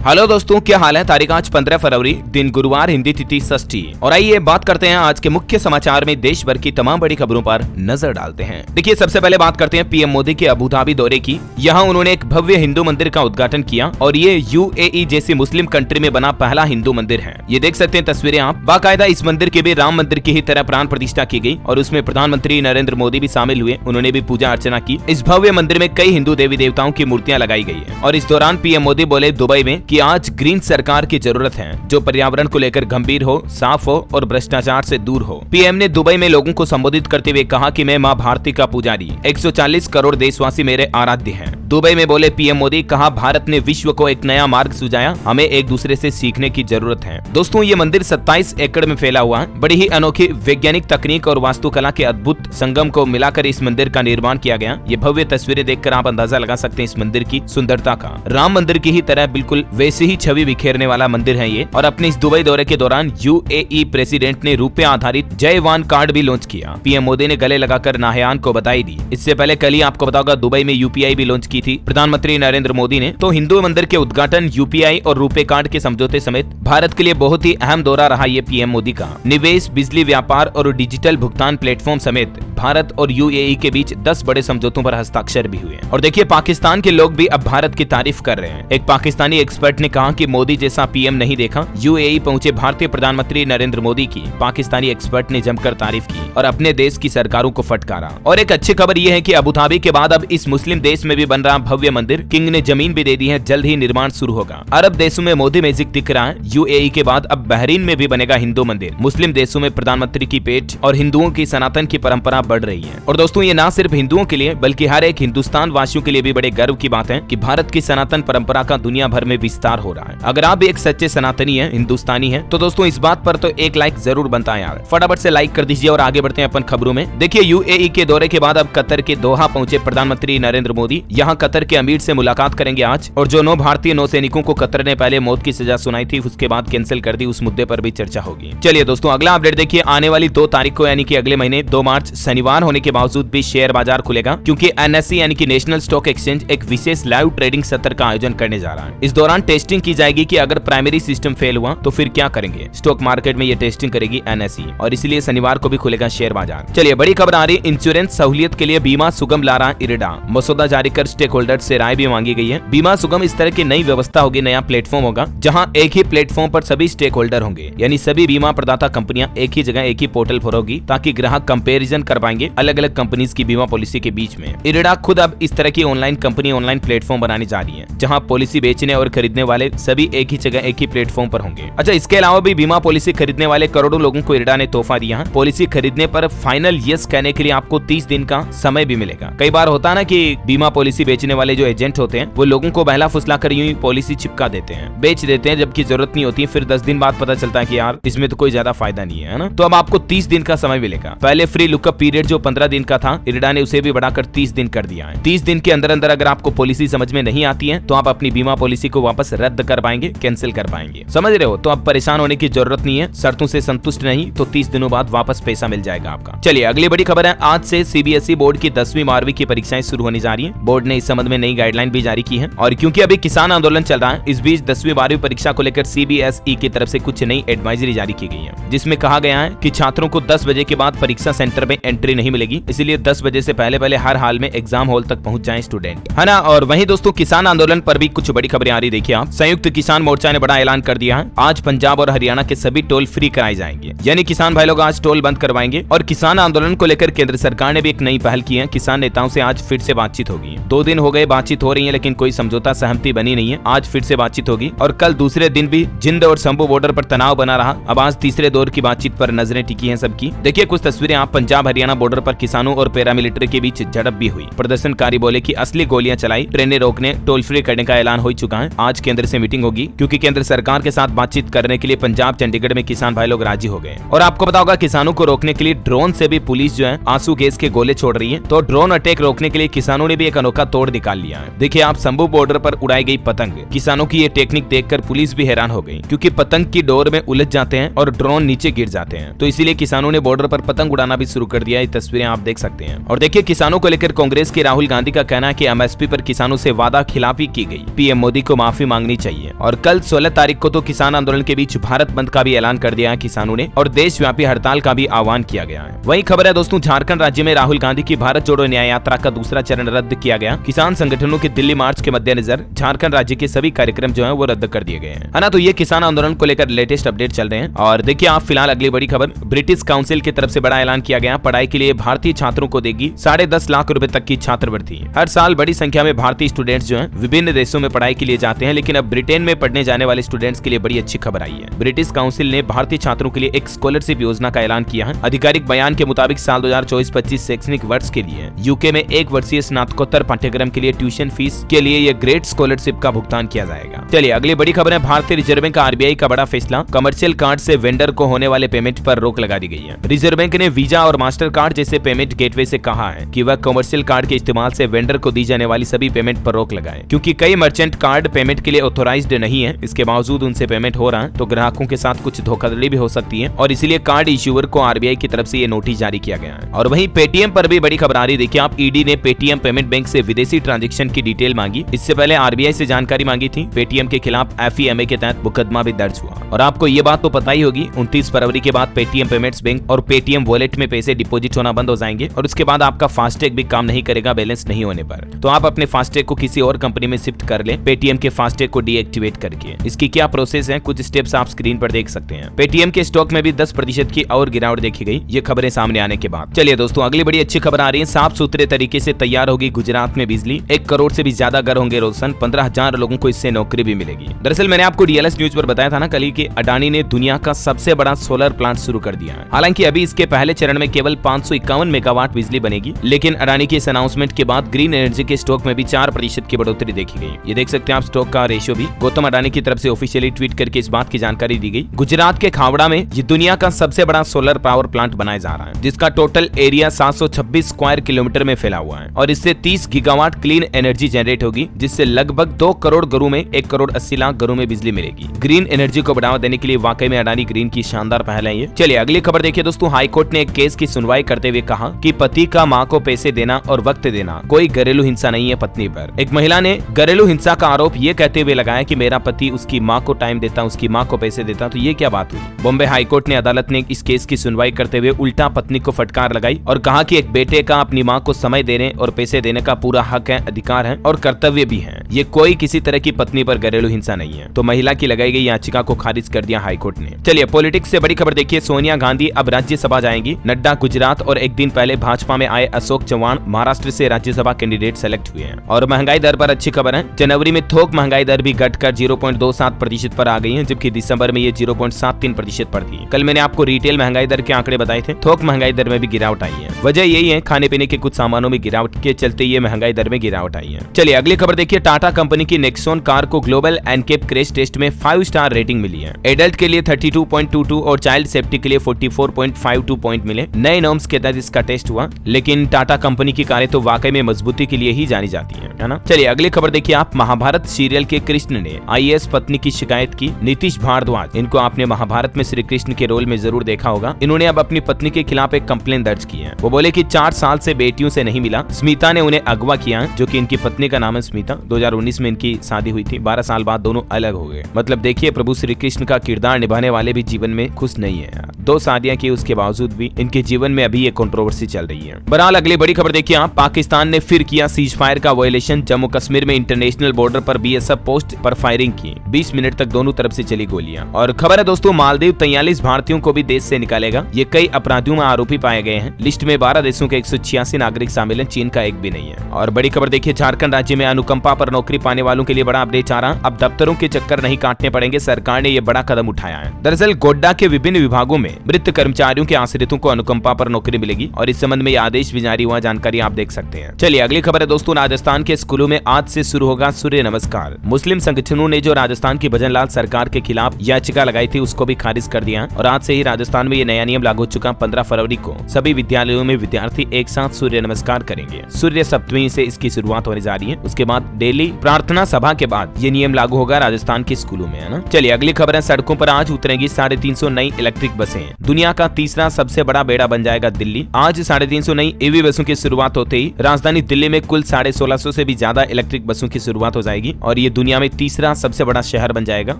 Hello दोस्तों, क्या हाल है। तारीख आज 15 फरवरी, दिन गुरुवार, हिंदी तिथि षष्ठी। और आइए बात करते हैं आज के मुख्य समाचार में देश भर की तमाम बड़ी खबरों पर नजर डालते हैं। देखिए, सबसे पहले बात करते हैं पीएम मोदी के अबू धाबी दौरे की। यहाँ उन्होंने एक भव्य हिंदू मंदिर का उद्घाटन किया और ये यूएई जैसी मुस्लिम कंट्री में बना पहला हिंदू मंदिर है। ये देख सकते हैं तस्वीरें आप। बाकायदा इस मंदिर की भी राम मंदिर की ही तरह प्राण प्रतिष्ठा की गई और उसमें प्रधानमंत्री नरेंद्र मोदी भी शामिल हुए। उन्होंने भी पूजा अर्चना की। इस भव्य मंदिर में कई हिंदू देवी देवताओं की मूर्तियां लगाई गई है। और इस दौरान पीएम मोदी बोले दुबई में कि आज ग्रीन सरकार की जरूरत है जो पर्यावरण को लेकर गंभीर हो, साफ हो और भ्रष्टाचार से दूर हो। पीएम ने दुबई में लोगों को संबोधित करते हुए कहा कि मैं मां भारती का पुजारी, 140 करोड़ देशवासी मेरे आराध्य हैं। दुबई में बोले पीएम मोदी, कहा भारत ने विश्व को एक नया मार्ग सुझाया, हमें एक दूसरे से सीखने की जरूरत है। दोस्तों, ये मंदिर 27 एकड़ में फैला हुआ है। बड़ी ही अनोखी वैज्ञानिक तकनीक और वास्तुकला के अद्भुत संगम को मिलाकर इस मंदिर का निर्माण किया गया। ये भव्य तस्वीरें देखकर आप अंदाजा लगा सकते हैं इस मंदिर की सुंदरता का। राम मंदिर की ही तरह बिल्कुल वैसी ही छवि बिखेरने वाला मंदिर है ये। और अपने इस दुबई दौरे के दौरान यूएई प्रेसिडेंट ने रुपए आधारित जय वान कार्ड भी लॉन्च किया। पीएम मोदी ने गले लगाकर नाहयान को बधाई दी। इससे पहले कल ही आपको बताऊंगा दुबई में यूपीआई भी लॉन्च की थी प्रधानमंत्री नरेंद्र मोदी ने। तो हिंदू मंदिर के उद्घाटन, यूपीआई और रुपए कार्ड के समझौते समेत भारत के लिए बहुत ही अहम दौरा रहा ये पीएम मोदी का। निवेश, बिजली, व्यापार और डिजिटल भुगतान प्लेटफॉर्म समेत भारत और यूएई के बीच 10 बड़े समझौतों पर हस्ताक्षर भी हुए। और देखिए, पाकिस्तान के लोग भी अब भारत की तारीफ कर रहे हैं। एक पाकिस्तानी एक्सपर्ट ने कहा कि मोदी जैसा पीएम नहीं देखा। यूएई पहुंचे भारतीय प्रधानमंत्री नरेंद्र मोदी की पाकिस्तानी एक्सपर्ट ने जमकर तारीफ की और अपने देश की सरकारों को फटकारा। और एक अच्छी खबर यह है कि अबू धाबी के बाद अब इस मुस्लिम देश में भी बन रहा भव्य मंदिर। किंग ने जमीन भी दे दी है, जल्द ही निर्माण शुरू होगा। अरब देशों में मोदी मैजिक दिख रहा है। यूएई के बाद अब बहरीन में भी बनेगा हिंदू मंदिर। मुस्लिम देशों में प्रधानमंत्री की पेट और हिंदुओं की सनातन की परंपरा बढ़ रही है। और दोस्तों, ये ना सिर्फ हिंदुओं के लिए बल्कि हर एक हिंदुस्तान वासियों के लिए भी बड़े गर्व की बात है कि भारत की सनातन परंपरा का दुनिया भर में विस्तार हो रहा है। अगर आप भी एक सच्चे सनातनी है, हिंदुस्तानी है, तो दोस्तों इस बात पर तो एक लाइक जरूर बनता है यार। फटाफट से लाइक कर दीजिए और आगे बढ़ते हैं अपन खबरों में। देखिए, यूएई के दौरे के बाद अब कतर के दोहा पहुंचे प्रधानमंत्री नरेंद्र मोदी। यहाँ कतर के अमीर से मुलाकात करेंगे आज। और जो 9 भारतीय नौसैनिकों को कतर ने पहले मौत की सजा सुनाई थी उसके बाद कैंसिल कर दी, उस मुद्दे पर भी चर्चा होगी। चलिए दोस्तों, अगला अपडेट देखिए। आने वाली 2 तारीख को यानी कि अगले महीने 2 मार्च शनिवार होने के बावजूद भी शेयर बाजार खुलेगा, क्योंकि एनएसई यानी कि नेशनल स्टॉक एक्सचेंज एक विशेष लाइव ट्रेडिंग सत्र का आयोजन करने जा रहा है। इस दौरान टेस्टिंग की जाएगी कि अगर प्राइमरी सिस्टम फेल हुआ तो फिर क्या करेंगे। स्टॉक मार्केट में ये टेस्टिंग करेगी एनएसई और इसलिए शनिवार को भी खुलेगा शेयर बाजार। चलिए, बड़ी खबर आ रही है। इंश्योरेंस सहूलियत के लिए बीमा सुगम ला रहा है इरडा। मसौदा जारी कर स्टेक होल्डर से राय भी मांगी गई है। बीमा सुगम इस तरह की नई व्यवस्था होगी, नया प्लेटफॉर्म होगा जहां एक ही प्लेटफॉर्म पर सभी स्टेक होल्डर होंगे, यानी सभी बीमा प्रदाता कंपनियां एक ही जगह एक ही पोर्टल पर होगी ताकि ग्राहक कंपैरिजन कर पाएंगे अलग अलग कंपनीज की बीमा पॉलिसी के बीच में। इरडा खुद अब इस तरह की ऑनलाइन कंपनी ऑनलाइन प्लेटफॉर्म बनाने जा रही है जहां पॉलिसी बेचने और खरीदने वाले सभी एक ही जगह एक ही प्लेटफॉर्म पर होंगे। अच्छा, इसके अलावा भी बीमा पॉलिसी खरीदने वाले करोड़ों लोगों को इरडा ने तोहफा दिया है। पॉलिसी खरीदने पर फाइनल यस कहने के लिए आपको 30 दिन का समय भी मिलेगा। कई बार होता है ना कि बीमा पॉलिसी बेचने वाले जो एजेंट होते हैं वो लोगों को बहला फुसला कर यूं ही पॉलिसी चिपका देते हैं, बेच देते हैं जबकि जरूरत नहीं होती। फिर 10 दिन बाद पता चलता है कि यार इसमें तो कोई ज्यादा फायदा नहीं है ना। तो अब आपको 30 दिन का समय मिलेगा। पहले फ्री लुकअप पीरियड जो 15 दिन का था, इरडा ने उसे भी बढ़ाकर 30 दिन कर दिया है। 30 दिन के अंदर अंदर अगर आपको पॉलिसी समझ में नहीं आती है तो आप अपनी बीमा पॉलिसी को वापस रद्द कर पाएंगे, कैंसिल कर पाएंगे। समझ रहे हो? तो अब परेशान होने की जरूरत नहीं है। शर्तों से संतुष्ट नहीं तो 30 दिनों बाद वापस पैसा मिल जाएगा आपका। चलिए, अगली बड़ी खबर है। आज से सीबीएसई बोर्ड की 10वीं 12वीं की परीक्षाएं शुरू होने जा रही है। बोर्ड ने इस संबंध में नई गाइडलाइन भी जारी की है। और क्योंकि अभी किसान आंदोलन चल रहा है, इस बीच 10वीं 12वीं परीक्षा को लेकर सीबीएसई की तरफ से कुछ नई एडवाइजरी जारी की गई है, जिसमें कहा गया है कि छात्रों को 10 बजे के बाद परीक्षा सेंटर में एंट्री नहीं मिलेगी, इसलिए 10 बजे से पहले हर हाल में एग्जाम हॉल तक पहुंच जाएं स्टूडेंट, है ना। और वहीं दोस्तों, किसान आंदोलन पर भी कुछ बड़ी खबरें आ रही। देखिए आप, संयुक्त किसान मोर्चा ने बड़ा ऐलान कर दिया है। आज पंजाब और हरियाणा के सभी टोल फ्री कराए जाएंगे, यानी किसान भाई लोग आज टोल बंद करवाएंगे। और किसान आंदोलन को लेकर केंद्र सरकार ने भी एक नई पहल की है। किसान नेताओं से आज फिर से बातचीत होगी। 2 दिन हो गए बातचीत हो रही है, लेकिन कोई समझौता सहमति बनी नहीं है। आज फिर से बातचीत होगी। और कल दूसरे दिन भी जिंद और शंभू बॉर्डर पर तनाव बना रहा। अब आज तीसरे दौर की बातचीत पर नजरें टिकी हैं सबकी। देखिए कुछ तस्वीरें आप। पंजाब हरियाणा बॉर्डर पर किसानों और पैरामिलिट्री के बीच झड़प भी हुई। प्रदर्शनकारी बोले कि असली गोलियां चलाई, ट्रेनें रोकने, टोल फ्री करने का ऐलान हो चुका है। आज केंद्र से मीटिंग होगी, क्योंकि केंद्र सरकार के साथ बातचीत करने के लिए पंजाब चंडीगढ़ में किसान भाई लोग राजी हो गए। और आपको पता होगा, किसानों को रोकने के लिए ड्रोन से भी पुलिस जो है आंसू गैस के गोले छोड़ रही है। तो ड्रोन अटैक रोकने के लिए किसानों ने भी एक अनोखा तोड़ निकाल लिया है। देखिए आप, शंभू बॉर्डर पर उड़ाई गई पतंग। किसानों की ये टेक्निक देखकर पुलिस भी हैरान हो गई, क्योंकि पतंग की डोर में उलझ जाते हैं और ड्रोन नीचे गिर जाते हैं। तो इसीलिए किसानों ने बॉर्डर पर पतंग उड़ाना भी शुरू कर दिया। ये तस्वीरें आप देख सकते हैं। और देखिए, किसानों को लेकर कांग्रेस के राहुल गांधी का कहना है कि एमएसपी पर किसानों से वादा खिलाफी की गई। पीएम मोदी को माफी मांगनी चाहिए। और कल 16 तारीख को तो किसान आंदोलन के बीच भारत बंद का भी ऐलान कर दिया है किसानों ने और देशव्यापी हड़ताल का भी आह्वान किया गया है। वही खबर है दोस्तों, झारखंड राज्य में राहुल गांधी की भारत जोड़ो न्याय यात्रा का दूसरा चरण रद्द किया गया। किसान संगठनों के दिल्ली मार्च के मद्देनजर झारखंड राज्य के सभी कार्यक्रम जो है वो रद्द कर दिए गए हैं, है ना। तो ये किसान आंदोलन को लेकर लेटेस्ट अपडेट चल रहे हैं। और देखिए आप फिलहाल अगली बड़ी खबर, ब्रिटिश काउंसिल की तरफ से बड़ा ऐलान किया गया, पढ़ाई के लिए भारतीय छात्रों को देगी 10.5 लाख रुपए तक की छात्रवृत्ति। हर साल बड़ी संख्या में भारतीय स्टूडेंट्स जो हैं विभिन्न देशों में पढ़ाई के लिए जाते हैं, लेकिन अब ब्रिटेन में पढ़ने जाने वाले स्टूडेंट्स के लिए बड़ी अच्छी खबर आई है। ब्रिटिश काउंसिल ने भारतीय छात्रों के लिए एक स्कॉलरशिप योजना का ऐलान किया है। आधिकारिक बयान के मुताबिक साल 2024-25 शैक्षणिक वर्ष के लिए यूके में 1 वर्षीय स्नातकोत्तर पाठ्यक्रम के लिए ट्यूशन फीस के लिए ये ग्रेट स्कॉलरशिप का भुगतान किया जाएगा। चलिए अगली बड़ी खबर है, भारतीय रिजर्व बैंक का आरबीआई का बड़ा फैसला, कमर्शियल कार्ड से वेंडर को होने वाले पेमेंट पर रोक लगा दी गई है। रिजर्व बैंक ने वीजा और मास्टर कार्ड जैसे पेमेंट गेटवे से कहा है कि वह कमर्शियल कार्ड के इस्तेमाल से वेंडर को दी जाने वाली सभी पेमेंट पर रोक लगाए, क्योंकि कई मर्चेंट कार्ड पेमेंट के लिए ऑथोराइज्ड नहीं है। इसके बावजूद उनसे पेमेंट हो रहा है तो ग्राहकों के साथ कुछ धोखाधड़ी भी हो सकती है और इसीलिए कार्ड इश्यूअर को आरबीआई की तरफ से ये नोटिस जारी किया गया है। और वहीं पेटीएम पर भी बड़ी खबर आ रही, देखिए आप, ईडी ने पेटीएम पेमेंट बैंक से विदेशी ट्रांजैक्शन की डिटेल मांगी। इससे पहले आरबीआई से जानकारी मांगी थी। पेटीएम के खिलाफ एफईएमए के तहत मुकदमा भी दर्ज हुआ। और आपको ये बात तो पता ही होगी, 29 फरवरी के बाद पेटीएम पेमेंट्स बैंक और पेटीएम वॉलेट में पैसे डिपॉजिट होना बंद हो जाएंगे और उसके बाद आपका फास्टैग भी काम नहीं करेगा बैलेंस नहीं होने पर। तो आप अपने फास्टैग को किसी और कंपनी में शिफ्ट कर ले पेटीएम के फास्टैग को डीएक्टिवेट करके। इसकी क्या प्रोसेस है, कुछ स्टेप्स आप स्क्रीन पर देख सकते हैं। पेटीएम के स्टॉक में भी 10% की और गिरावट देखी गई, ये खबरें सामने आने के बाद। चलिए दोस्तों अगली बड़ी अच्छी खबर आ रही है, साफ सुथरे तरीके से तैयार होगी गुजरात में बिजली, 1 करोड़ से भी ज्यादा घर होंगे रोशन, 15,000 लोगों को इससे नौकरी भी मिलेगी। दरअसल मैंने आपको डीएलएस न्यूज पर बताया था ना कल कि अडानी ने दुनिया का सबसे बड़ा सोलर प्लांट शुरू कर दिया है। हालांकि अभी इसके पहले चरण में केवल 551 मेगावाट बिजली बनेगी, लेकिन अडानी के इस अनाउंसमेंट के बाद ग्रीन एनर्जी के स्टॉक में भी 4% की बढ़ोतरी देखी गई। ये देख सकते हैं आप स्टॉक का रेशियो भी। गौतम अडानी की तरफ से ऑफिशियली ट्वीट करके इस बात की जानकारी दी गई। गुजरात के खावड़ा में ये दुनिया का सबसे बड़ा सोलर पावर प्लांट बनाया जा रहा है, जिसका टोटल एरिया 726 स्क्वायर किलोमीटर में फैला हुआ है और इससे 30 गीगावाट क्लीन एनर्जी जनरेट होगी, जिससे लगभग 2 करोड़ घरों में 1 करोड़ 80 लाख घरों में बिजली मिलेगी। ग्रीन एनर्जी को बढ़ावा देने के लिए वाकई में अडानी ग्रीन की शानदार पहल है ये। चलिए अगली खबर देखिए दोस्तों, हाईकोर्ट ने एक केस की सुनवाई करते हुए कहा कि पति का मां को पैसे देना और वक्त देना कोई घरेलू हिंसा नहीं है पत्नी पर। एक महिला ने घरेलू हिंसा का आरोप ये कहते हुए लगाया कि मेरा पति उसकी मां को टाइम देता, उसकी मां को पैसे देता, तो ये क्या बात हुई। बॉम्बे हाईकोर्ट ने अदालत ने इस केस की सुनवाई करते हुए उल्टा पत्नी को फटकार लगाई और कहा कि एक बेटे का अपनी मां को समय देने और पैसे देने का पूरा हक है, अधिकार है और कर्तव्य भी है। ये कोई किसी तरह की पत्नी पर घरेलू हिंसा नहीं है। तो महिला की लगाई गई याचिका को खारिज कर दिया हाईकोर्ट ने। चलिए पॉलिटिक्स से बड़ी खबर देखिए, सोनिया गांधी अब राज्यसभा जाएंगी, नड्डा गुजरात और एक दिन पहले भाजपा में आए अशोक चव्हाण महाराष्ट्र से राज्यसभा कैंडिडेट सेलेक्ट हुए हैं। और महंगाई दर पर अच्छी खबर है, जनवरी में थोक महंगाई दर भी घटकर 0.27% पर आ गई है, जबकि दिसंबर में ये 0.73% पर थी। कल मैंने आपको रिटेल महंगाई दर के आंकड़े बताए थे, थोक महंगाई दर में भी गिरावट आई है। वजह यही है खाने पीने के कुछ सामानों में गिरावट के चलते ये महंगाई दर में गिरावट आई है। चलिए अगली खबर देखिए, टाटा कंपनी की नेक्सॉन कार को ग्लोबल एनकेप क्रैश टेस्ट में 5 स्टार रेटिंग मिली है। एडल्ट के लिए 32.22 और चाइल्ड सेफ्टी के लिए 44.52 पॉइंट मिले। नए नॉर्म्स के तहत इसका टेस्ट हुआ, लेकिन टाटा कंपनी की कारें तो वाकई में मजबूती के लिए ही जानी जाती है ना। चलिए अगली खबर देखिए आप, महाभारत सीरियल के कृष्ण ने आईएएस पत्नी की शिकायत की। नीतीश भारद्वाज, इनको आपने महाभारत में श्री कृष्ण के रोल में जरूर देखा होगा, इन्होंने अब अपनी पत्नी के खिलाफ एक कंप्लेन दर्ज की है। वो बोले कि 4 साल से बेटियों से नहीं मिला, स्मिता ने उन्हें अगवा किया, जो कि इनकी पत्नी का नाम है स्मिता। 2019 में इनकी शादी हुई थी, 12 साल बाद दोनों अलग हो गए। मतलब देखिए प्रभु श्री कृष्ण का किरदार निभाने वाले भी जीवन में खुश नहीं है। 2 शादियां की उसके बावजूद भी इनके जीवन में अभी ये कंट्रोवर्सी चल रही है। बहरहाल अगली बड़ी खबर देखिए आप, पाकिस्तान ने फिर किया सीज फायर का वायलेशन। जम्मू कश्मीर में इंटरनेशनल बॉर्डर पर बीएसएफ पोस्ट पर फायरिंग की, 20 मिनट तक दोनों तरफ से चली गोलियां। और खबर है दोस्तों, मालदीव 43 भारतीयों को भी देश से निकालेगा। ये कई अपराधियों में आरोपी पाए गए हैं। लिस्ट में 12 देशों के 186 नागरिक शामिल हैं, चीन का एक भी नहीं है। और बड़ी खबर देखिए, झारखंड राज्य में अनुकंपा पर नौकरी पाने वालों के लिए बड़ा अपडेट आ रहा। अब दफ्तरों के चक्कर नहीं काटने पड़ेंगे, सरकार ने ये बड़ा कदम उठाया है। दरअसल गोड्डा के विभिन्न विभागों में मृत कर्मचारियों के आश्रितों को अनुकंपा पर नौकरी मिलेगी और इस संबंध में यह आदेश भी जारी हुआ, जानकारी आप देख सकते हैं। चलिए अगली खबर है दोस्तों, राजस्थान के स्कूलों में आज से शुरू होगा सूर्य नमस्कार। मुस्लिम संगठनों ने जो राजस्थान की भजनलाल सरकार के खिलाफ याचिका लगाई थी उसको भी खारिज कर दिया और आज से ही राजस्थान में ये नया नियम लागू हो चुका। 15 फरवरी को सभी विद्यालयों में विद्यार्थी एक साथ सूर्य नमस्कार करेंगे। सूर्य सप्तमी से इसकी शुरुआत होने जा रही है। उसके बाद डेली प्रार्थना सभा के बाद ये नियम लागू होगा राजस्थान के स्कूलों में, है ना। चलिए अगली खबर है, सड़कों पर आज उतरेंगी 350 नई इलेक्ट्रिक बसें। में दुनिया का तीसरा सबसे बड़ा बेड़ा बन जाएगा दिल्ली। आज 350 नई ईवी बसों की शुरुआत होते ही राजधानी दिल्ली में कुल 1650 से भी ज्यादा इलेक्ट्रिक बसों की शुरुआत हो जाएगी और ये दुनिया में तीसरा सबसे बड़ा शहर बन जाएगा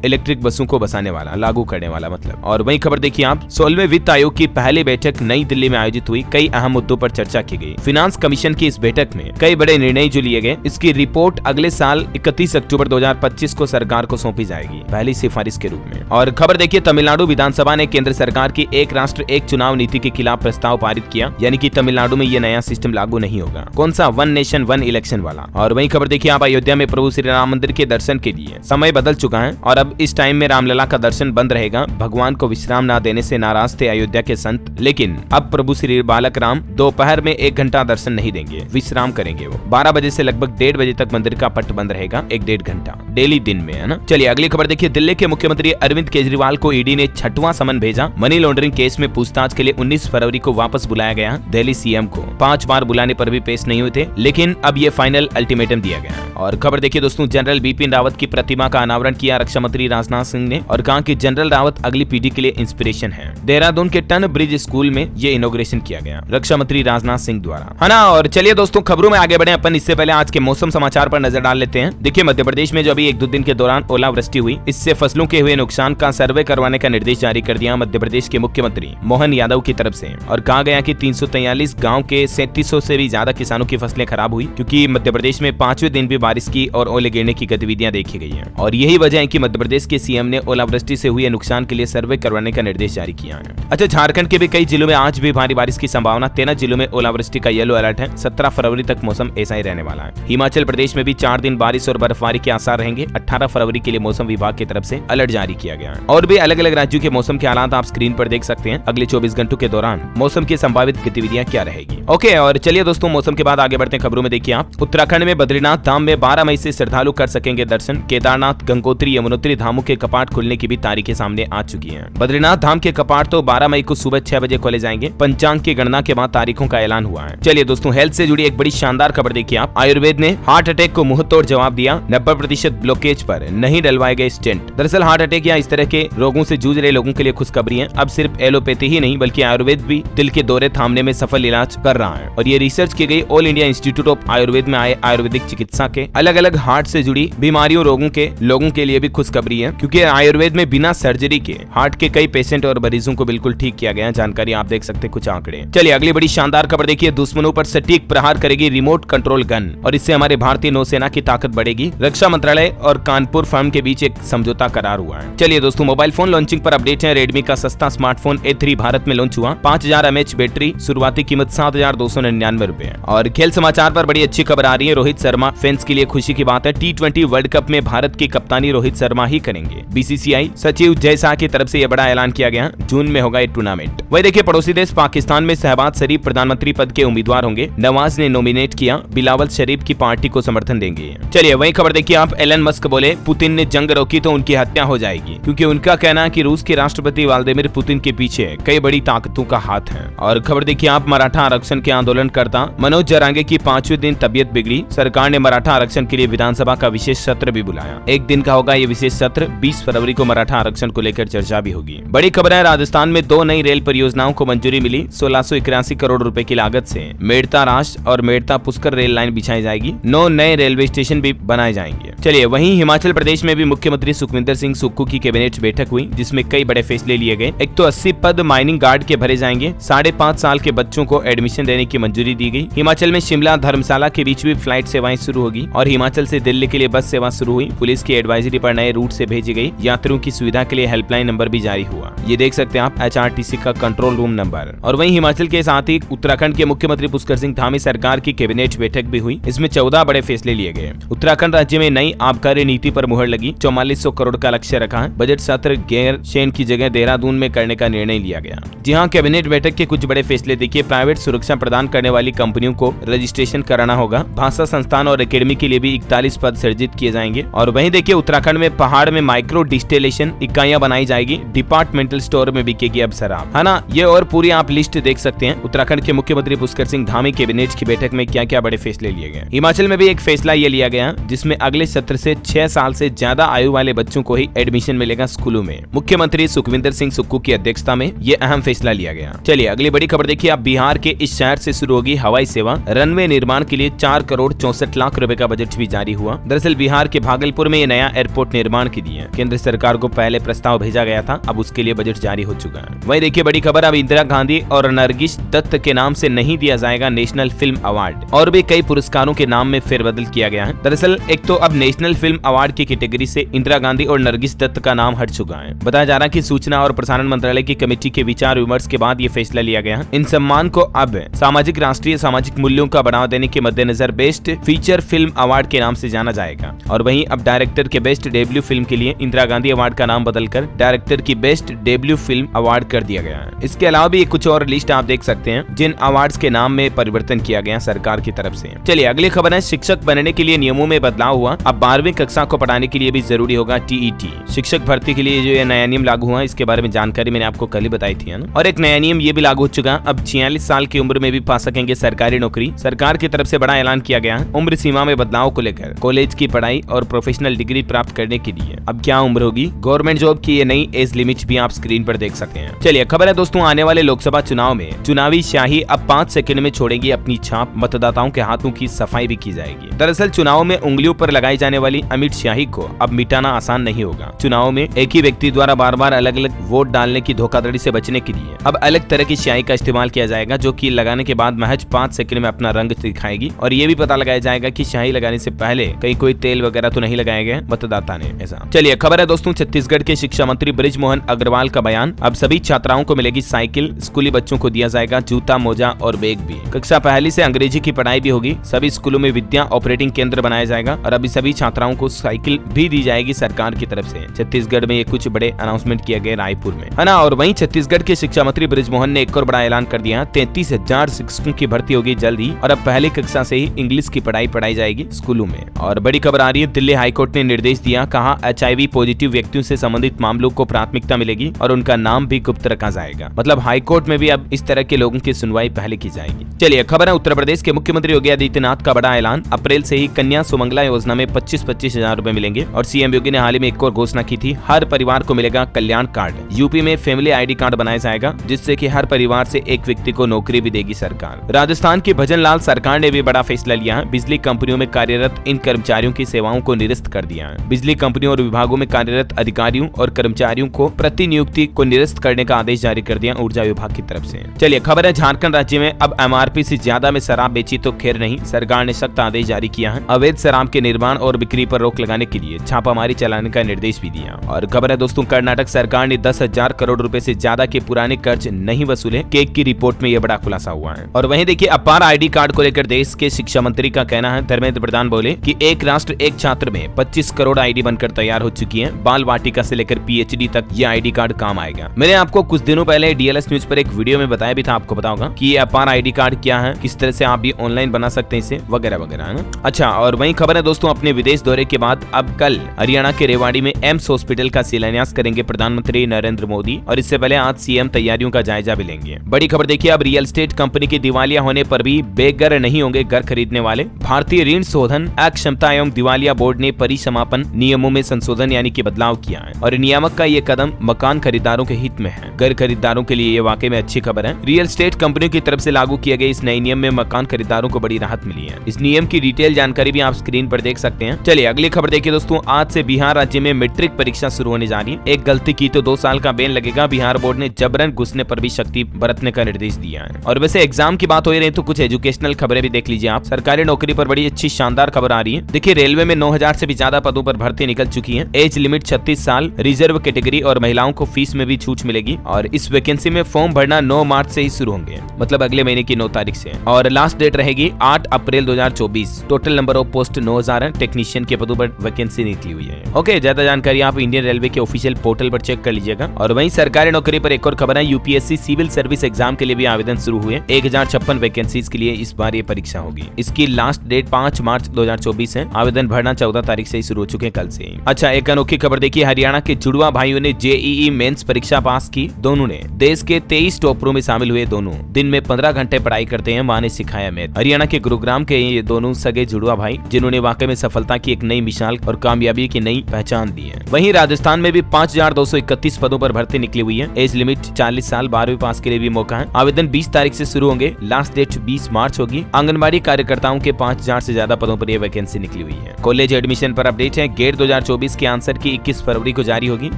इलेक्ट्रिक बसों को बसाने वाला, लागू करने वाला मतलब। और वही खबर देखिए आप, 16वें वित्त आयोग की पहली बैठक नई दिल्ली में आयोजित हुई। कई अहम मुद्दों पर चर्चा की गई। फिनांस कमीशन की इस बैठक में कई बड़े निर्णय जो लिए गए। इसकी रिपोर्ट अगले साल 31 अक्टूबर 2025 को सरकार को सौंपी जाएगी, पहली सिफारिश के रूप में। और खबर देखिए, तमिलनाडु विधानसभा ने केंद्र सरकार की एक राष्ट्र एक चुनाव नीति के खिलाफ प्रस्ताव पारित किया, यानी कि तमिलनाडु में ये नया सिस्टम लागू नहीं होगा। कौन सा? वन नेशन वन इलेक्शन वाला। और वही खबर देखिए आप, अयोध्या में प्रभु श्री राम मंदिर के दर्शन के लिए समय बदल चुका है और अब इस टाइम में रामलला का दर्शन बंद रहेगा। भगवान को विश्राम न देने से नाराज थे अयोध्या के संत, लेकिन अब प्रभु श्री बालक राम दोपहर में 1 घंटा दर्शन नहीं देंगे, विश्राम करेंगे। वो 12 बजे से लगभग 1:30 बजे तक मंदिर का पट बंद रहेगा, 1-1.5 घंटा डेली दिन में, है ना। चलिए अगली खबर देखिए, दिल्ली के मुख्यमंत्री अरविंद केजरीवाल को ईडी ने 6वां समन भेजा। मनी लॉन्ड्रिंग केस में पूछताछ के लिए 19 फरवरी को वापस बुलाया गया। दिल्ली सीएम को 5 बार बुलाने पर भी पेश नहीं हुए थे, लेकिन अब ये फाइनल अल्टीमेटम दिया गया। और खबर देखिए दोस्तों, जनरल बिपिन रावत की प्रतिमा का अनावरण किया रक्षा मंत्री राजनाथ सिंह ने और कहा कि जनरल रावत अगली पीढ़ी के लिए इंस्पिरेशन है। देहरादून के टन ब्रिज स्कूल में ये इनॉग्रेशन किया गया रक्षा मंत्री राजनाथ सिंह द्वारा, है ना। और चलिए दोस्तों, खबरों में आगे बढ़े अपन। इससे पहले आज के मौसम समाचार पर नजर डाल लेते हैं। देखिए, मध्य प्रदेश में जो अभी 1-2 दिन के दौरान ओलावृष्टि हुई, इससे फसलों के हुए नुकसान का सर्वे करवाने का निर्देश जारी कर दिया मध्य प्रदेश के मुख्यमंत्री मोहन यादव की तरफ से। और कहा गया कि 343 गाँव के 3700 से भी ज्यादा किसानों की फसलें खराब हुई, क्योंकि मध्य प्रदेश में 5वें दिन भी बारिश की और ओले गिरने की गतिविधियां देखी गई है। और यही वजह है कि मध्य प्रदेश के सीएम ने ओलावृष्टि से हुए नुकसान के लिए सर्वे करवाने का निर्देश जारी किया है। अच्छा, झारखंड के भी कई जिलों में आज भी भारी बारिश की संभावना। 13 जिलों में ओलावृष्टि का येलो अलर्ट है। 17 फरवरी तक मौसम ऐसा ही रहने वाला है। हिमाचल प्रदेश में भी 4 दिन बारिश और बर्फबारी के आसार रहेंगे। 18 फरवरी के लिए मौसम विभाग की तरफ से अलर्ट जारी किया गया है। और भी अलग अलग राज्यों के मौसम के हालात आप स्क्रीन पर देख सकते हैं। अगले 24 घंटों के दौरान मौसम की संभावित गतिविधियां क्या रहेगी। ओके, और चलिए दोस्तों, मौसम के बाद आगे बढ़ते हैं खबरों में। देखिए आप, उत्तराखंड में बद्रीनाथ धाम में 12 मई से श्रद्धालु कर सकेंगे दर्शन। केदारनाथ, गंगोत्री, यमुनोत्री धामों के कपाट खुलने की भी तारीखें सामने आ चुकी हैं। बद्रीनाथ धाम के कपाट तो 12 मई को सुबह 6 बजे खोले जाएंगे। पंचांग की गणना के बाद तारीखों का ऐलान हुआ है। चलिए दोस्तों, हेल्थ से जुड़ी एक बड़ी शानदार खबर देखिए आप। आयुर्वेद ने हार्ट अटैक को मुंह तोड़ जवाब दिया। 90% ब्लॉकेज पर नहीं डलवाए गए स्टेंट। दरअसल हार्ट अटैक या इस तरह के रोगों से जूझ रहे लोगों के लिए खुशखबरी है। अब सिर्फ एलोपैथी ही नहीं बल्कि आयुर्वेद भी दिल के दौरे थामने में सफल इलाज कर रहा है। और ये रिसर्च की गई all India institute of Ayurveda में आए आयुर्वेदिक चिकित्सा के अलग अलग हार्ट से जुड़ी बीमारियों रोगों के लोगों के लिए भी खुशखबरी है, क्योंकि आयुर्वेद में बिना सर्जरी के हार्ट के कई पेशेंट और मरीजों को बिल्कुल ठीक किया गया। जानकारी आप देख सकते हैं, कुछ आंकड़े। चलिए अगली बड़ी शानदार खबर देखिए, दुश्मनों पर सटीक प्रहार करेगी रिमोट कंट्रोल गन और इससे हमारे भारतीय नौसेना की ताकत बढ़ेगी। रक्षा मंत्रालय और कानपुर फर्म के बीच एक समझौता करार हुआ है। चलिए दोस्तों, मोबाइल फोन लॉन्चिंग पर अपडेट है। रेडमी का सस्ता स्मार्टफोन A3 भारत में लॉन्च हुआ। 5000 mAh बैटरी, शुरुआती कीमत 7299 रुपए। और खेल समाचार पर बड़ी अच्छी खबर आ रही है। रोहित शर्मा फैंस के लिए खुशी की बात है। T20 वर्ल्ड कप में भारत की कप्तानी रोहित शर्मा ही करेंगे। BCCI सचिव जय शाह की तरफ से यह बड़ा ऐलान किया गया। जून में होगा ये टूर्नामेंट। वही देखिए, पड़ोसी देश पाकिस्तान में शहबाज शरीफ प्रधानमंत्री पद के उम्मीदवार होंगे। नवाज ने नॉमिनेट किया। बिलावल शरीफ की पार्टी को समर्थन देंगे। चलिए वही खबर देखिए आप, एलन मस्क बोले पुतिन ने जंग रोकी तो उनकी हत्या हो जाएगी, क्योंकि उनका कहना है कि रूस के राष्ट्रपति व्लादिमीर पुतिन के पीछे कई बड़ी ताकतों का हाथ है। और खबर देखिए आप, मराठा आरक्षण के आंदोलनकर्ता मनोज जरांगे की 5वें दिन तबियत बिगड़ी। सरकार ने मराठा आरक्षण के लिए विधानसभा का विशेष सत्र भी बुलाया। 1 दिन का होगा ये विशेष सत्र। 20 फरवरी को मराठा आरक्षण को लेकर चर्चा भी होगी। बड़ी खबर है, राजस्थान में 2 नई रेल परियोजनाओं को मंजूरी मिली। 1681 करोड़ रुपए की लागत से मेड़ता राष्ट्र और मेड़ता पुष्कर रेल लाइन बिछाई जाएगी। 9 नए रेलवे स्टेशन भी बनाए जाएंगे। चलिए वहीं हिमाचल प्रदेश में भी मुख्यमंत्री सुखविंदर सिंह सुक्खू की कैबिनेट बैठक हुई, जिसमें कई बड़े फैसले लिए गए। एक तो 80 पद माइनिंग गार्ड के भरे जाएंगे। 5.5 साल के बच्चों को एडमिशन देने की मंजूरी दी गई। हिमाचल में शिमला धर्मशाला के बीच भी फ्लाइट सेवाएं शुरू होगी और हिमाचल से दिल्ली के लिए बस सेवा शुरू हुई। पुलिस की एडवाइजरी पर नए रूट से भेजी गई। यात्रियों की सुविधा के लिए हेल्पलाइन नंबर भी जारी हुआ। ये देख सकते हैं आप, HRTC का कंट्रोल रूम नंबर। और वहीं हिमाचल के साथ ही उत्तराखंड के मुख्यमंत्री पुष्कर सिंह धामी सरकार की कैबिनेट बैठक भी हुई। इसमें 14 बड़े फैसले लिए गए। उत्तराखंड राज्य में नई आबकारी नीति पर मुहर लगी। 4400 करोड़ का लक्ष्य रखा है। बजट सत्र गैरसैंण की जगह देहरादून में करने का निर्णय लिया गया। जी हाँ, कैबिनेट बैठक के कुछ बड़े फैसले देखिए। प्राइवेट सुरक्षा प्रदान करने वाली कंपनियों को रजिस्ट्रेशन कराना होगा। भाषा संस्थान और एकेडमी के लिए भी 41 पद सृजित किए जाएंगे। और वहीं देखिए, उत्तराखंड में पहाड़ में माइक्रो डिस्टिलेशन इकाइयां बनाई जाएगी। डिपार्टमेंटल स्टोर में बिकेगी अब शराब, है ना। ये और पूरी आप लिस्ट देख सकते हैं। उत्तराखंड के मुख्यमंत्री पुष्कर सिंह धामी कैबिनेट की बैठक में क्या क्या बड़े फैसले लिए गए। हिमाचल में भी एक फैसला ये लिया गया, जिसमें अगले सत्र से 6 साल से ज्यादा आयु वाले बच्चों को ही एडमिशन मिलेगा स्कूलों में। मुख्यमंत्री सुखविंदर सिंह सुक्खू की की अध्यक्षता में ये अहम फैसला लिया गया। चलिए अगली बड़ी खबर देखिए। अब बिहार के इस शहर से शुरू होगी हवाई सेवा। रनवे निर्माण के लिए 4 करोड़ 64 लाख रुपए का बजट भी जारी हुआ। दरअसल बिहार के भागलपुर में ये नया एयरपोर्ट निर्माण के लिए केंद्र सरकार को पहले प्रस्ताव भेजा गया था, अब उसके लिए बजट जारी हो चुका है। वहीं देखिए बड़ी खबर, अब इंदिरा गांधी और नरगिस दत्त के नाम से नहीं दिया जाएगा नेशनल फिल्म अवार्ड, और भी कई पुरस्कारों के नाम में फेरबदल किया गया है। दरअसल एक तो अब नेशनल फिल्म अवार्ड की कैटेगरी से इंदिरा गांधी और नरगिस दत्त का नाम हट चुका है। बताया जा रहा है कि सूचना और प्रसारण मंत्रालय की कमेटी के विचार विमर्श के बाद ये फैसला लिया गया। इन सम्मान को अब सामाजिक राष्ट्रीय सामाजिक मूल्यों का बढ़ावा देने के मद्देनजर बेस्ट फीचर फिल्म अवार्ड के नाम से जाना जाएगा। और वहीं अब डायरेक्टर के बेस्ट डेब्यू फिल्म के लिए इंदिरा गांधी अवार्ड का नाम बदलकर डायरेक्टर की बेस्ट डेब्यू फिल्म अवार्ड कर दिया गया है। इसके अलावा भी कुछ और लिस्ट आप देख सकते हैं जिन अवार्ड्स के नाम में परिवर्तन किया गया सरकार की तरफ से। चलिए अगली खबर है, शिक्षक बनने के लिए नियमों में बदलाव हुआ। अब 12वीं कक्षा को पढ़ाने के लिए भी जरूरी होगा TET। शिक्षक भर्ती के लिए जो ये नया नियम लागू हुआ, इसके बारे में जानकारी मैंने आपको कल ही बताई थी ना। और एक नया नियम ये भी लागू हो चुका, अब 46 साल की उम्र में भी पा सकेंगे सरकारी नौकरी। सरकार की तरफ से बड़ा ऐलान किया गया है। उम्र सीमा में बदलाव को लेकर कॉलेज की पढ़ाई और प्रोफेशनल डिग्री प्राप्त करने के लिए अब क्या उम्र होगी। गवर्नमेंट जॉब की ये नई एज लिमिट भी आप स्क्रीन पर देख सकते हैं। चलिए खबर है दोस्तों, आने वाले लोकसभा चुनाव में चुनावी स्याही अब 5 सेकंड में छोड़ेगी अपनी छाप। मतदाताओं के हाथों की सफाई भी की जाएगी। दरअसल चुनाव में उंगलियों पर लगाई जाने वाली अमिट स्याही को अब मिटाना आसान नहीं होगा। चुनाव में एक ही व्यक्ति द्वारा बार बार अलग अलग वोट डालने की धोखाधड़ी से बचने के लिए अब अलग तरह की स्याही का इस्तेमाल किया जाएगा, जो कि लगाने के बाद महज 5 सेकंड में अपना रंग दिखाएगी। और ये भी पता लगाया जाएगा कि स्याही लगाने से पहले कहीं कोई तेल वगैरह तो नहीं लगाया गया मतदाता ने। ऐसा चलिए खबर है दोस्तों, छत्तीसगढ़ के शिक्षा मंत्री बृजमोहन अग्रवाल का बयान। अब सभी छात्राओं को मिलेगी साइकिल, स्कूली बच्चों को दिया जाएगा जूता, मोजा और बैग भी। कक्षा पहली से अंग्रेजी की पढ़ाई भी होगी। सभी स्कूलों में विद्या ऑपरेटिंग केंद्र बनाया जाएगा और अभी सभी छात्राओं को साइकिल भी दी जाएगी सरकार की तरफ से। छत्तीसगढ़ में ये कुछ बड़े अनाउंसमेंट किया गया रायपुर में, है ना। और वहीं छत्तीसगढ़ के शिक्षा मंत्री बृजमोहन ने एक और बड़ा ऐलान कर दिया, 33,000 शिक्षकों की भर्ती होगी जल्द ही, और अब पहली कक्षा से ही इंग्लिश की पढ़ाई जाएगी स्कूलों में। और बड़ी खबर आ रही है, दिल्ली हाईकोर्ट ने निर्देश दिया, कहा HIV पॉजिटिव व्यक्तियों से संबंधित मामलों को प्राथमिकता मिलेगी और उनका नाम भी गुप्त रखा जाएगा। मतलब हाईकोर्ट में भी अब इस तरह के लोगों की सुनवाई पहले की जाएगी। चलिए खबर है, उत्तर प्रदेश के मुख्यमंत्री योगी आदित्यनाथ का बड़ा ऐलान। अप्रैल से ही कन्या सुमंगला योजना में 25-25 हजार रुपए मिलेंगे। और सीएम योगी ने हाल ही में एक और घोषणा की थी, हर परिवार को मिलेगा कल्याण कार्ड। यूपी में फैमिली ID कार्ड बनाया जाएगा, जिससे कि हर परिवार से एक व्यक्ति को नौकरी भी देगी सरकार। राजस्थान की भजन लाल सरकार ने भी बड़ा फैसला लिया है। बिजली कंपनियों में कार्यरत इन कर्मचारियों की सेवाओं को निरस्त कर दिया है। बिजली कंपनियों और विभागों में कार्यरत अधिकारियों और कर्मचारियों को प्रतिनियुक्ति को निरस्त करने का आदेश जारी कर दिया ऊर्जा विभाग की तरफ से। चलिए खबर है, झारखंड राज्य में अब MRP से ज्यादा में शराब बेची तो खैर नहीं, सरकार ने सख्त आदेश जारी किया है। अवैध शराब के निर्माण और बिक्री पर रोक लगाने के लिए छापामारी चलाने का निर्देश भी दिया। और खबर है दोस्तों, कर्नाटक सरकार ने 10,000 करोड़ रुपए से ज्यादा के पुराने कर्ज नहीं वसूले। केक की रिपोर्ट में यह बड़ा खुलासा हुआ है। और वहीं देखिए, अपार ID कार्ड को लेकर देश के शिक्षा मंत्री का कहना है, धर्मेंद्र प्रधान बोले कि एक राष्ट्र एक छात्र में 25 करोड़ ID बनकर तैयार हो चुकी है। बाल वाटिका से लेकर PhD तक ये ID कार्ड काम आएगा। मैंने आपको कुछ दिनों पहले DLS न्यूज पर एक वीडियो में बताया भी था, आपको पता होगा कि ये अपार ID कार्ड क्या है, किस तरह से आप भी ऑनलाइन बना सकते हैं इसे, वगैरह वगैरह, है ना। अच्छा, और वहीं खबर है दोस्तों, अपने विदेश दौरे के बाद अब कल हरियाणा के रेवाड़ी में एम्स हॉस्पिटल का शिलान्यास करेंगे प्रधानमंत्री नरेंद्र मोदी। और इससे पहले आज CM तैयारियों का जायजा भी लेंगे। बड़ी खबर देखिए, अब रियल एस्टेट कंपनी की दिवालिया होने पर भी बेघर नहीं होंगे घर खरीदने वाले। भारतीय ऋण शोधन अक्षमता एवं दिवालिया बोर्ड ने परिसमापन नियमों में संशोधन यानी कि बदलाव किया है। और नियामक का ये कदम मकान खरीदारों के हित में है। घर खरीदारों के लिए ये वाकई में अच्छी खबर है। रियल एस्टेट कंपनियों की तरफ से लागू किए गए इस नए नियम में मकान खरीदारों को बड़ी राहत मिली है। इस नियम की डिटेल जानकारी भी आप स्क्रीन पर देख सकते हैं। चलिए अगली खबर देखिए दोस्तों, आज से बिहार राज्य में मैट्रिक परीक्षा शुरू होने जा रही है। एक गलती की तो 2 साल का बैन लगेगा। बिहार बोर्ड ने जबरन घुसने पर भी सख्ती बरतने का निर्देश दिया है। और वैसे एग्जाम की बात हो रही है तो कुछ एजुकेशनल खबरें भी देख लीजिए आप। सरकारी नौकरी पर बड़ी अच्छी शानदार खबर आ रही है। देखिए, रेलवे में 9,000 से भी ज्यादा पदों पर भर्ती निकल चुकी है। एज लिमिट 36 साल, रिजर्व कैटेगरी और महिलाओं को फीस में भी छूट मिलेगी। और इस वैकेंसी में फॉर्म भरना 9 मार्च से ही शुरू होंगे, मतलब अगले महीने की 9 तारीख से। और लास्ट डेट रहेगी 8 अप्रैल 2024। टोटल नंबर ऑफ पोस्ट 9,000 है। टेक्नीशियन के पदों पर वैकेंसी निकली हुई है। ओके, ज्यादा जानकारी आप इंडियन रेलवे के ऑफिशियल पोर्टल पर चेक कर लीजिएगा। और वहीं सरकारी नौकरी पर एक और खबर है, UPSC सिविल सर्विस एग्जाम के लिए भी आवेदन शुरू हुए। 1056 वैकेंसीज के लिए इस बार ये परीक्षा होगी। इसकी लास्ट डेट 5 मार्च 2024 है। आवेदन भरना 14 तारीख से ही शुरू हो चुके हैं, कल से। अच्छा, एक अनोखी खबर देखिए, हरियाणा के जुड़वा भाइयों ने JEE मेंस परीक्षा पास की। दोनों ने देश के 23 टॉपरों में शामिल हुए। दोनों दिन में 15 घंटे पढ़ाई करते हैं, मां ने सिखाया मैथ। हरियाणा के गुरुग्राम के ये दोनों सगे जुड़वा भाई, जिन्होंने वाकई में सफलता की एक नई मिसाल और कामयाबी की नई पहचान दी है। वहीं राजस्थान में भी 5,231 पदों पर भर्ती निकली हुई है। एज लिमिट 40 साल, 12वीं पास के लिए भी मौका है। आवेदन 20 तारीख से शुरू होंगे, लास्ट डेट 20 मार्च होगी। आंगनबाड़ी कार्यकर्ताओं के 5000 से ज्यादा पदों पर यह वैकेंसी निकली हुई है। कॉलेज एडमिशन पर अपडेट है। गेट 2024 के आंसर की 21 फरवरी को जारी होगी।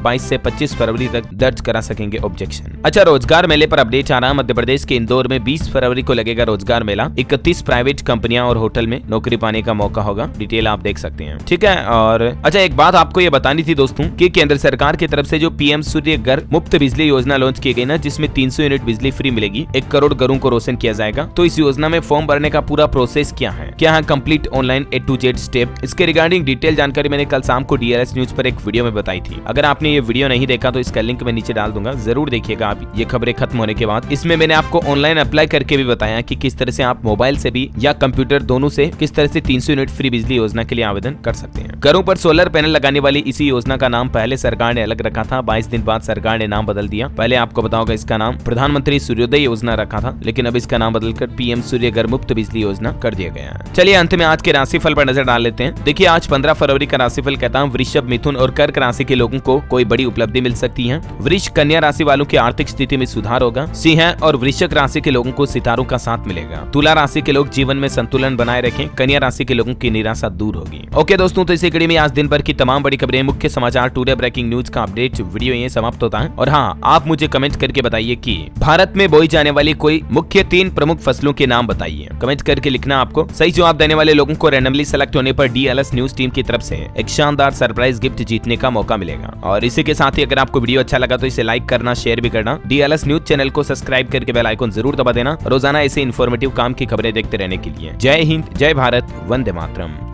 22 से 25 फरवरी तक दर्ज करा सकेंगे ऑब्जेक्शन। अच्छा, रोजगार मेले पर अपडेट आ रहा है। मध्य प्रदेश के इंदौर में 20 फरवरी को लगेगा रोजगार मेला। 31 प्राइवेट कंपनियां और होटल में नौकरी पाने का मौका होगा। डिटेल आप देख सकते हैं, ठीक है। और अच्छा, एक बात आपको ये बतानी थी दोस्तों कि केंद्र सरकार की तरफ से जो पीएम सूर्य घर मुफ्त बिजली योजना लॉन्च की गई ना, जिसमें 300 यूनिट बिजली फ्री मिलेगी, 1 करोड़ घरों को रोशन किया जाएगा। तो इस योजना में फॉर्म भरने का पूरा प्रोसेस क्या है complete online A to Z step, इसके रिगार्डिंग डिटेल जानकारी मैंने कल शाम को DLS न्यूज पर एक वीडियो में बताई थी। अगर आपने ये वीडियो नहीं देखा तो इसका लिंक मैं नीचे डाल दूंगा, जरूर देखिएगा आप ये खबरें खत्म होने के बाद। इसमें मैंने आपको ऑनलाइन अप्लाई करके भी बताया कि किस तरह से आप मोबाइल से भी या कंप्यूटर दोनों से किस तरह से 300 यूनिट फ्री बिजली योजना के लिए आवेदन कर सकते हैं। घरों पर सोलर पैनल लगाने वाली इसी योजना का नाम पहले सरकार ने अलग रखा था। 22 दिन बाद सरकार ने नाम बदल दिया। पहले आपको पता होगा इसका नाम प्रधानमंत्री सूर्योदय योजना रखा था, लेकिन अब इसका नाम बदलकर पीएम सूर्य घर मुफ्त बिजली योजना कर दिया गया है। चलिए अंत में आज के राशिफल पर नजर डाल लेते हैं। देखिए, आज 15 फरवरी का राशिफल कहता हूँ वृषभ, मिथुन और कर्क राशि के लोगों को कोई बड़ी उपलब्धि मिल सकती है। वृष कन्या राशि वालों की आर्थिक स्थिति में सुधार होगा। सिंह और वृश्चिक राशि के लोगों को सितारों का साथ मिलेगा। तुला राशि के लोग जीवन में संतुलन बनाए रखें। कन्या राशि के लोगों की निराशा दूर होगी। ओके दोस्तों, तो इसी कड़ी में आज दिन भर की तमाम बड़ी खबरें, मुख्य समाचार, टुडे ब्रेकिंग न्यूज का अपडेट वीडियो ये समाप्त होता है। और हाँ, आप मुझे कमेंट करके बताइए कि भारत में बोई जाने वाली कोई मुख्य 3 प्रमुख फसलों के नाम बताइए। कमेंट करके लिखना। आपको सही जवाब देने वाले लोगों को रैंडमली सेलेक्ट होने पर DLS न्यूज टीम की तरफ से एक शानदार सरप्राइज गिफ्ट जीतने का मौका मिलेगा। और इसी के साथ ही अगर आपको वीडियो अच्छा लगा तो इसे लाइक करना, शेयर भी करना। DLS न्यूज चैनल को सब्सक्राइब करके बेल आइकन जरूर दबा देना, रोजाना ऐसे इन्फॉर्मेटिव काम की खबरें देखते रहने के लिए। जय हिंद, जय भारत, वंदे मातरम।